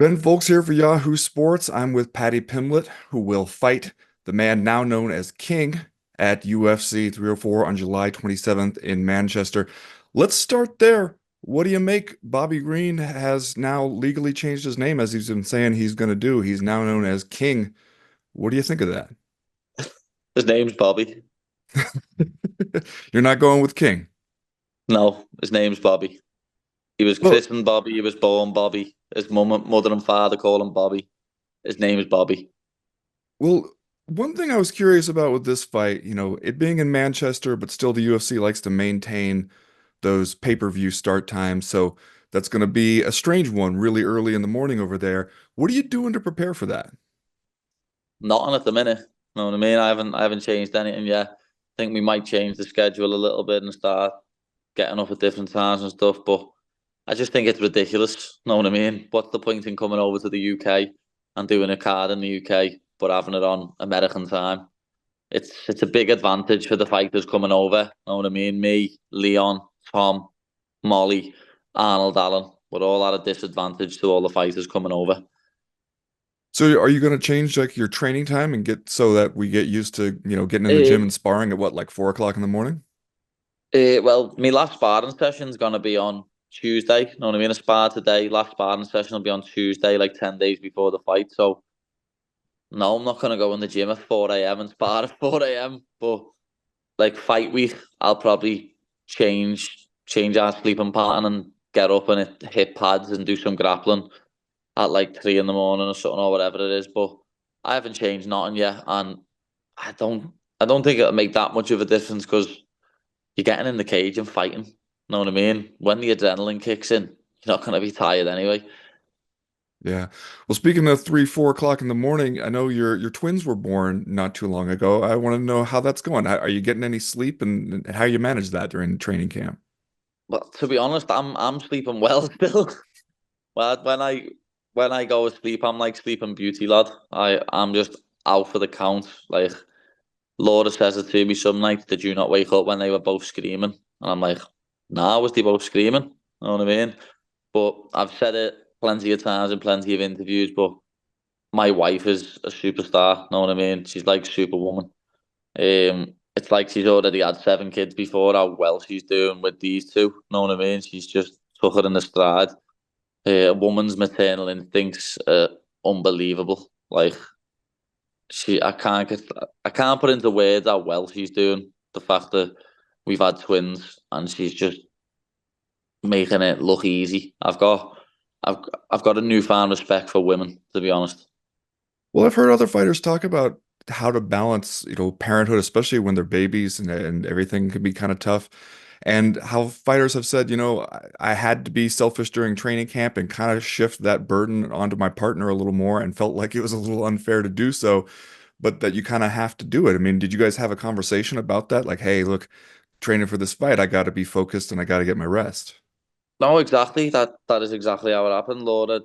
Ben Fowlkes here for Yahoo Sports. I'm with Paddy Pimblett, who will fight the man now known as King at UFC 304 on July 27th in Manchester. Let's start there. What do you make? Bobby Green has now legally changed his name, as he's been saying he's going to do. He's now known as King. What do you think of that? His name's Bobby. You're not going with King. No, his name's Bobby. He was Well, christened Bobby. He was born Bobby. His mother and father call him Bobby. His name is Bobby. well, one thing I was curious about with this fight, it being in Manchester, but still the UFC likes to maintain those pay-per-view start times. So that's going to be a strange one really early in the morning over there. What are you doing to prepare for that? Nothing at the minute. You know what I mean? I haven't changed anything yet. I think we might change the schedule a little bit and start getting up at different times and stuff. But I just think it's ridiculous. You know what I mean? What's the point in coming over to the UK and doing a card in the UK, but having it on American time? It's a big advantage for the fighters coming over. You know what I mean? Me, Leon, Tom, Molly, Arnold Allen. We're all at a disadvantage to all the fighters coming over. So are you going to change like your training time and get so that we get used to, getting in the Uh, gym and sparring at what, like 4 o'clock in the morning? well, my last sparring session's gonna be on Tuesday. You know what I mean? A spar today. Last sparring session will be on Tuesday, like 10 days before the fight. So no, I'm not gonna go in the gym at 4 a.m. and spar at 4 a.m. But like fight week, I'll probably change our sleeping pattern and get up and hit pads and do some grappling at like 3 in the morning or something or whatever it is. But I haven't changed nothing yet, and I don't I don't think it'll make that much of a difference because you're getting in the cage and fighting. Know what I mean? When the adrenaline kicks in, you're not going to be tired anyway. Yeah. Well, speaking of 3, 4 o'clock in the morning, I know your twins were born not too long ago. I want to know how that's going. Are you getting any sleep and how you manage that during training camp? But to be honest, I'm sleeping well still. But when I go to sleep, I'm like sleeping beauty, lad. I'm just out for the count. Like Laura says it to me some nights, did you not wake up when they were both screaming? And I'm like, nah, was they both screaming? You know what I mean? But I've said it plenty of times in plenty of interviews, but my wife is a superstar. Know what I mean? She's like Superwoman. It's like she's already had 7 kids before. How well she's doing with these two. Know what I mean? She's just took it in the stride. A woman's maternal instincts are unbelievable. Like I can't put into words how well she's doing. The fact that we've had twins and she's just making it look easy. I've, I've got a newfound respect for women, to be honest. Well, I've heard other fighters talk about how to balance, parenthood, especially when they're babies and everything can be kind of tough. And how fighters have said, I had to be selfish during training camp and kind of shift that burden onto my partner a little more and felt like it was a little unfair to do so, but that you kind of have to do it. I mean, did you guys have a conversation about that? Like, hey, look, training for this fight, I got to be focused and I got to get my rest. No, exactly. That is exactly how it happened. Laura,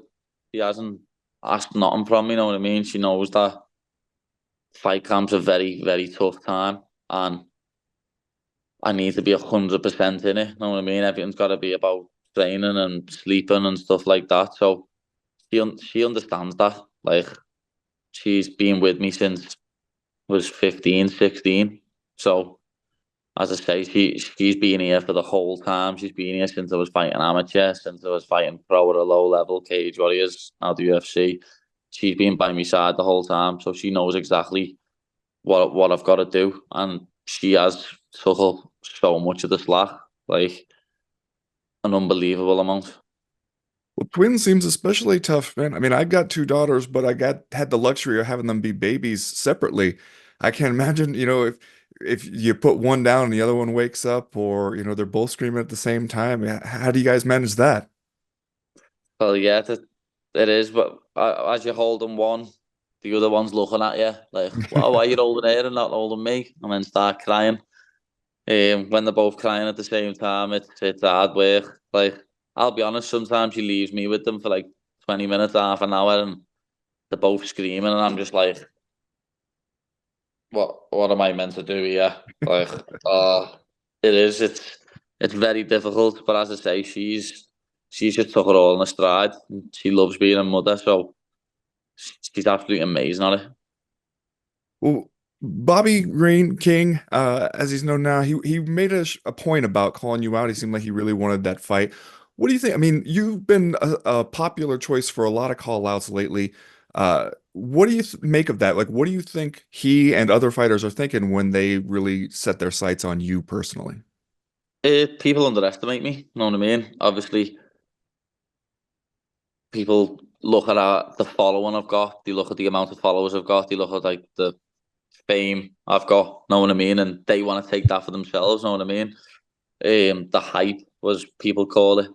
she hasn't asked nothing from me. You know what I mean? She knows that fight camp's a very, very tough time, and I need to be 100% in it. You know what I mean? Everything's got to be about training and sleeping and stuff like that. So she understands that. Like she's been with me since I was 15, 16. So as I say, she's been here for the whole time. She's been here since I was fighting amateur, since I was fighting pro at a low level, Cage Warriors, now the UFC. She's been by my side the whole time, so she knows exactly what I've got to do, and she has took up so much of the slack, like an unbelievable amount. Well, twins seems especially tough, man. I mean, I've got two daughters, but I got had the luxury of having them be babies separately. I can't imagine, if you put one down and the other one wakes up, or they're both screaming at the same time. How do you guys manage that? Well, yeah, it is, but as you're holding one, the other one's looking at you like, "Wow, why are you holding her and not holding me?" And then start crying. When they're both crying at the same time, it's hard work. Like I'll be honest, sometimes she leaves me with them for like 20 minutes, half an hour, and they're both screaming, and I'm just like, what am I meant to do here? Like, it is. It's very difficult, but as I say, She just took it all in a stride. She loves being a mother, so she's absolutely amazing at it. Well, Bobby Green King, as he's known now, he made a point about calling you out. He seemed like he really wanted that fight. What do you think? I mean, you've been a popular choice for a lot of call outs lately. What do you th make of that? Like, what do you think he and other fighters are thinking when they really set their sights on you personally? People underestimate me. You know what I mean? Obviously, people look at the following I've got. They look at the amount of followers I've got. They look at like the fame I've got. Know what I mean? And they want to take that for themselves. Know what I mean? The hype was people call it.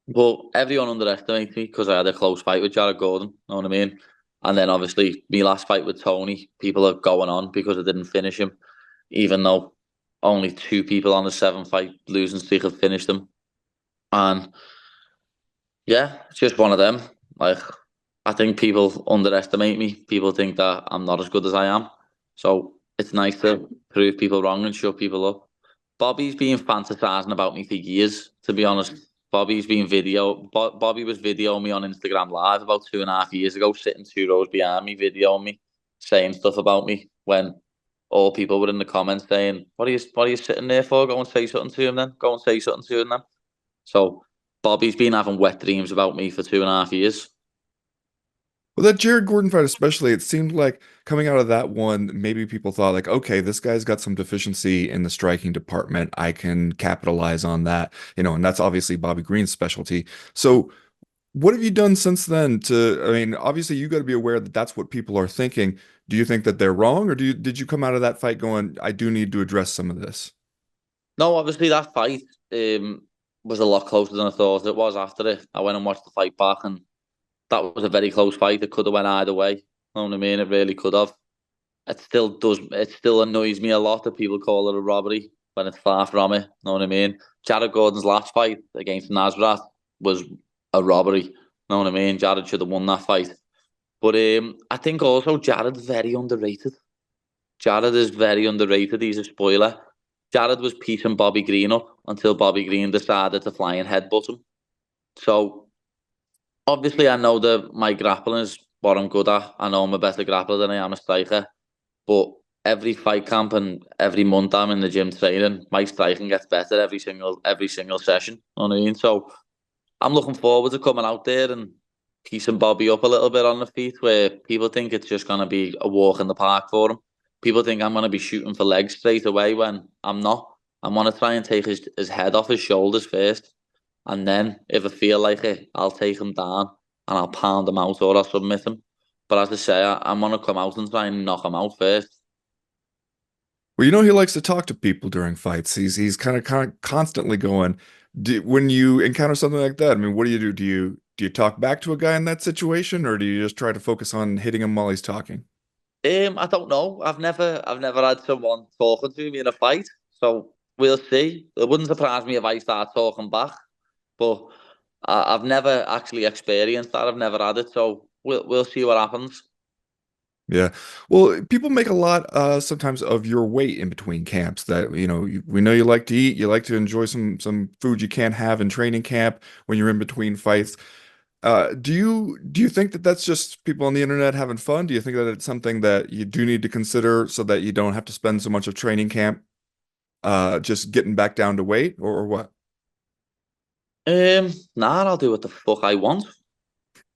But everyone underestimates me because I had a close fight with Jared Gordon. Know what I mean? And then obviously my last fight with Tony, people are going on because I didn't finish him, even though only two people on the seven fight losing streak have finished him. And yeah, it's just one of them. Like, I think people underestimate me. People think that I'm not as good as I am. So it's nice to prove people wrong and shut people up. Bobby's been fantasizing about me for years, to be honest. Bobby was videoing me on Instagram Live about 2.5 years ago, sitting 2 rows behind me, videoing me, saying stuff about me when all people were in the comments saying, what are you sitting there for? Go and say something to him then. Go and say something to him then. So Bobby's been having wet dreams about me for 2.5 years. Well, that Jared Gordon fight especially, it seemed like coming out of that one, maybe people thought like, okay, this guy's got some deficiency in the striking department. I can capitalize on that, and that's obviously Bobby Green's specialty. So, what have you done since then I mean, obviously you got to be aware that that's what people are thinking. Do you think that they're wrong, or did you come out of that fight going, I do need to address some of this? No, obviously that fight was a lot closer than I thought it was after it. I went and watched the fight back, and that was a very close fight. It could have went either way. You know what I mean? It really could have. It still does. It still annoys me a lot that people call it a robbery when it's far from it. You know what I mean? Jared Gordon's last fight against Nasrat was a robbery. You know what I mean? Jared should have won that fight. But I think also Jared's very underrated. Jared is very underrated. He's a spoiler. Jared was piecing Bobby Green up until Bobby Green decided to fly and headbutt him. So obviously, I know that my grappling is what I'm good at. I know I'm a better grappler than I am a striker. But every fight camp and every month I'm in the gym training, my striking gets better every single session. You know what I mean? So I'm looking forward to coming out there and piecing Bobby up a little bit on the feet, where people think it's just gonna be a walk in the park for him. People think I'm gonna be shooting for legs straight away when I'm not. I'm gonna try and take his head off his shoulders first, and then if I feel like it, I'll take him down and I'll pound him out or I'll submit him. But as I say, I'm gonna come out and try and knock him out first. Well, he likes to talk to people during fights. He's kind of constantly going. When you encounter something like that, I mean, what do you do? Do you talk back to a guy in that situation, or do you just try to focus on hitting him while he's talking? I don't know. I've never had someone talking to me in a fight, so we'll see. It wouldn't surprise me if I start talking back, but I've never actually experienced that. I've never had it, so we'll see what happens. Yeah. Well, people make a lot sometimes of your weight in between camps that, we know you like to eat, you like to enjoy some food you can't have in training camp when you're in between fights. Do you think that that's just people on the internet having fun? Do you think that it's something that you do need to consider so that you don't have to spend so much of training camp just getting back down to weight or what? Nah, I'll do what the fuck I want.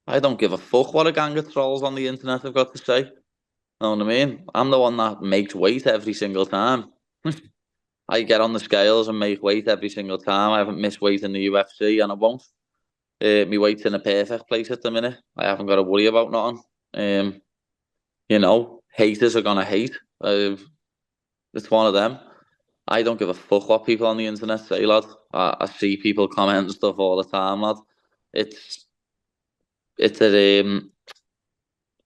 I don't give a fuck what a gang of trolls on the internet have got to say. Know what I mean? I'm the one that makes weight every single time. I get on the scales and make weight every single time. I haven't missed weight in the UFC and I won't. My weight's in a perfect place at the minute. I haven't got to worry about nothing. Um, haters are gonna hate. It's one of them. I don't give a fuck what people on the internet say, lad. I see people commenting stuff all the time, lad. It's it's a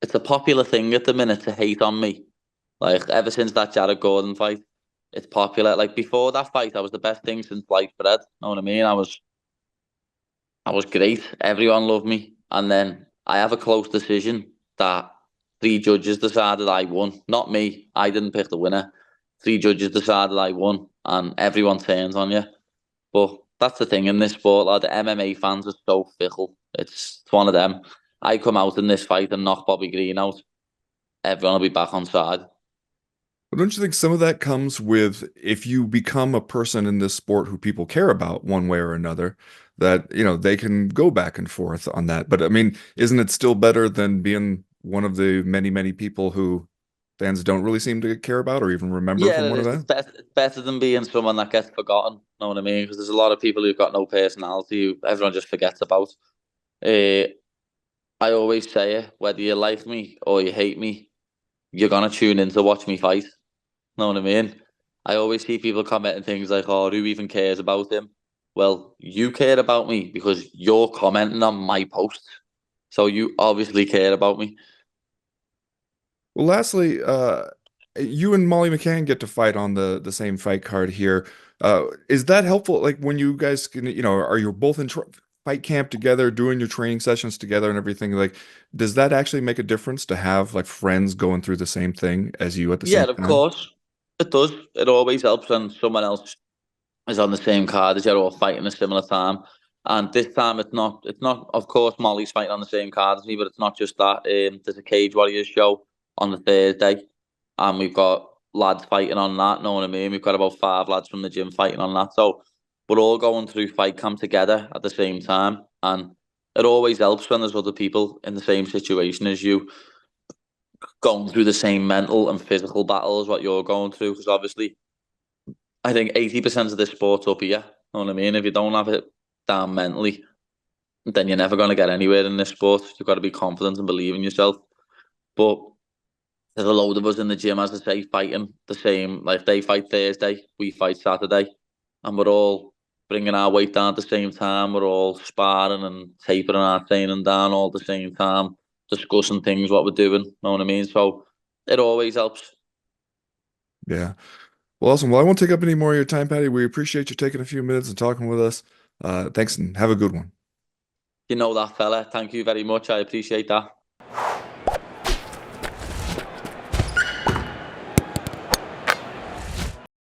it's a popular thing at the minute to hate on me. Like ever since that Jared Gordon fight, it's popular. Like before that fight, I was the best thing since sliced bread. Know what I mean? I was great. Everyone loved me. And then I have a close decision that three judges decided I won. Not me. I didn't pick the winner. Three judges decided I won, and everyone turns on you. But that's the thing in this sport, lad. The MMA fans are so fickle. It's one of them. I come out in this fight and knock Bobby Green out. Everyone will be back on side. But don't you think some of that comes with if you become a person in this sport who people care about one way or another, that, they can go back and forth on that. But I mean, isn't it still better than being one of the many, many people who fans don't really seem to care about or even remember Yeah, from it one is. It's event? better, it's better than being someone that gets forgotten. Know what I mean? Because there's a lot of people who've got no personality who everyone just forgets about. Uh, I always say it, whether you like me or you hate me, you're gonna tune in to watch me fight. Know what I mean? I always see people commenting things like, "Oh, who even cares about him?" Well, you care about me because you're commenting on my posts, so you obviously care about me. Well, lastly, you and Molly McCann get to fight on the same fight card here. Is that helpful? Like when you guys can, are you both in tr fight camp together, doing your training sessions together and everything? Like, does that actually make a difference to have like friends going through the same thing as you at the Yeah, same of time? course it does. It always helps when someone else is on the same card as you're all fighting a similar time. And this time it's not. It's not. Of course, Molly's fighting on the same card as me, but it's not just that. There's a Cage Warriors show on the Thursday, and we've got lads fighting on that. Know what I mean? We've got about 5 lads from the gym fighting on that. So we're all going through fight camp together at the same time, and it always helps when there's other people in the same situation as you, going through the same mental and physical battle as what you're going through. Because obviously, I think 80% of this sport's up here. Know what I mean? If you don't have it down mentally, then you're never going to get anywhere in this sport. You've got to be confident and believe in yourself. But there's a load of us in the gym, as I say, fighting the same. Like they fight Thursday, we fight Saturday, and we're all bringing our weight down at the same time. We're all sparring and tapering our training down all at the same time, discussing things, what we're doing. Know what I mean? So it always helps. Yeah. Well, awesome. Well, I won't take up any more of your time, Patty. We appreciate you taking a few minutes and talking with us. Thanks and have a good one. You know that, fella. Thank you very much. I appreciate that.